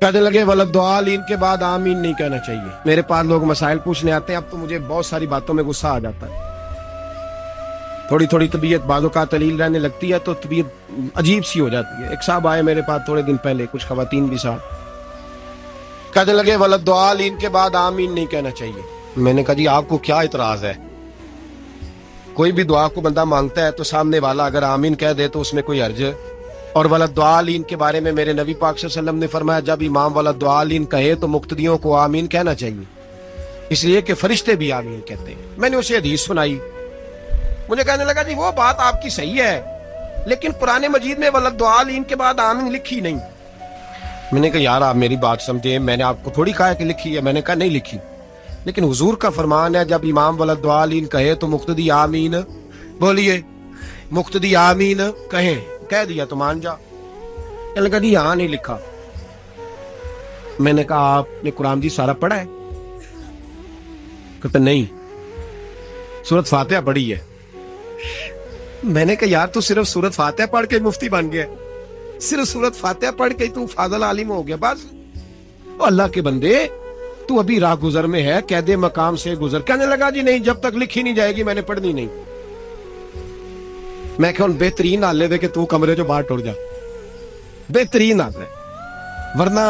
कहने लगे वलद्दालीन के बाद आमीन नहीं कहना चाहिए। मेरे पास लोग मसाइल पूछने आते हैं, अब तो मुझे बहुत सारी बातों में गुस्सा आ जाता है। थोड़ी थोड़ी तबीयत बाज़ों का तलील रहने लगती है तो तबीयत अजीब सी हो जाती है। एक साहब आए मेरे पास थोड़े दिन पहले, कुछ खवातीन भी साथ, कहने लगे वलद्दालीन के बाद आमीन नहीं कहना चाहिए। मैंने कहा जी आपको क्या इतराज है? कोई भी दुआ को बंदा मांगता है तो सामने वाला अगर आमीन कह दे तो उसमें कोई हर्ज है। और वलद्दालीन के बारे में मेरे नबी पाक सल्लल्लाहु अलैहि वसल्लम ने फरमाया जब इमाम वलद्दालीन कहे तो मुक्तदियों को आमीन कहना चाहिए, इसलिए कि फरिश्ते भी आमीन कहते हैं। मैंने उसे हदीस सुनाई, मुझे कहने लगा जी वो बात आपकी सही है, लेकिन कुरान मजीद में वलद्दालीन के बाद आमीन लिखी नहीं। मैंने कहा यार आप मेरी बात समझे, मैंने आपको थोड़ी कहा कि लिखी है। मैंने कहा नहीं लिखी, लेकिन हुजूर का फरमान है जब इमाम वलद्दालीन कहे तो मुक्तदी आमीन बोलिए, मुक्तदी आमीन कहे, कह दिया तो मान जा। कहने लगा जी यहाँ नहीं लिखा। मैंने कहा आपने कुरान जी सारा पढ़ा है? कहता नहीं, सूरत फातिहा पढ़ी है। मैंने कहा यार तू सिर्फ सूरत फातिहा पढ़ के मुफ्ती बन गया, सिर्फ सूरत फातिहा पढ़ के तू फाज़िल आलिम हो गया बस। ओ अल्लाह के बंदे तू अभी राह गुजर में है, कैदे मकाम से गुजर। कहने लगा जी नहीं, जब तक लिखी नहीं जाएगी मैंने पढ़नी नहीं। मैं क्या बेहतरीन हाले दे कि तू कमरे जो बाहर टुट जा, बेहतरीन हाल है, वरना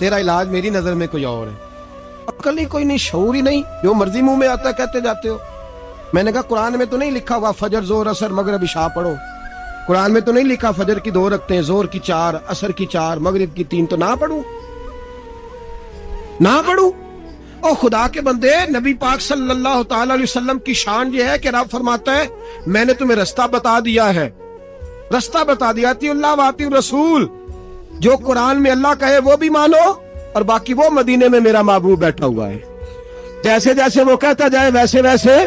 तेरा इलाज मेरी नजर में कोई और है। अक्ल ही कोई नहीं, शऊर ही नहीं, जो मर्जी मुंह में आता कहते जाते हो। मैंने कहा कुरान में तो नहीं लिखा हुआ फजर जोर असर मगरिब इशा पढ़ो, कुरान में तो नहीं लिखा फजर की 2 रखते हैं, जोर की 4, असर की 4, मगरिब की 3, तो ना पढ़ू ना पढ़ू? ओ खुदा के बंदे, नबी पाक सल्लल्लाहु ताला अलैहि वसल्लम की शान ये है कि रब फरमाता है मैंने तुम्हें रास्ता बता दिया है, रास्ता बता दिया। अल्लाह वाती रसूल, जो कुरान में अल्लाह कहे वो भी मानो, और बाकी वो मदीने में मेरा महबूब बैठा हुआ है, जैसे जैसे वो कहता जाए वैसे वैसे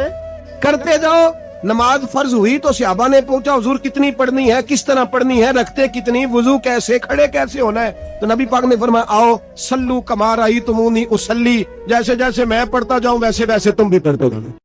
करते जाओ। नमाज फर्ज हुई तो सहाबा ने पूछा हुजूर कितनी पढ़नी है, किस तरह पढ़नी है, रखते कितनी, वुजू कैसे, खड़े कैसे होना है? तो नबी पाक ने फरमाया आओ सल्लू कमा रही तुमूनी उसल्ली, जैसे जैसे मैं पढ़ता जाऊं वैसे वैसे तुम भी पढ़ते जाओ।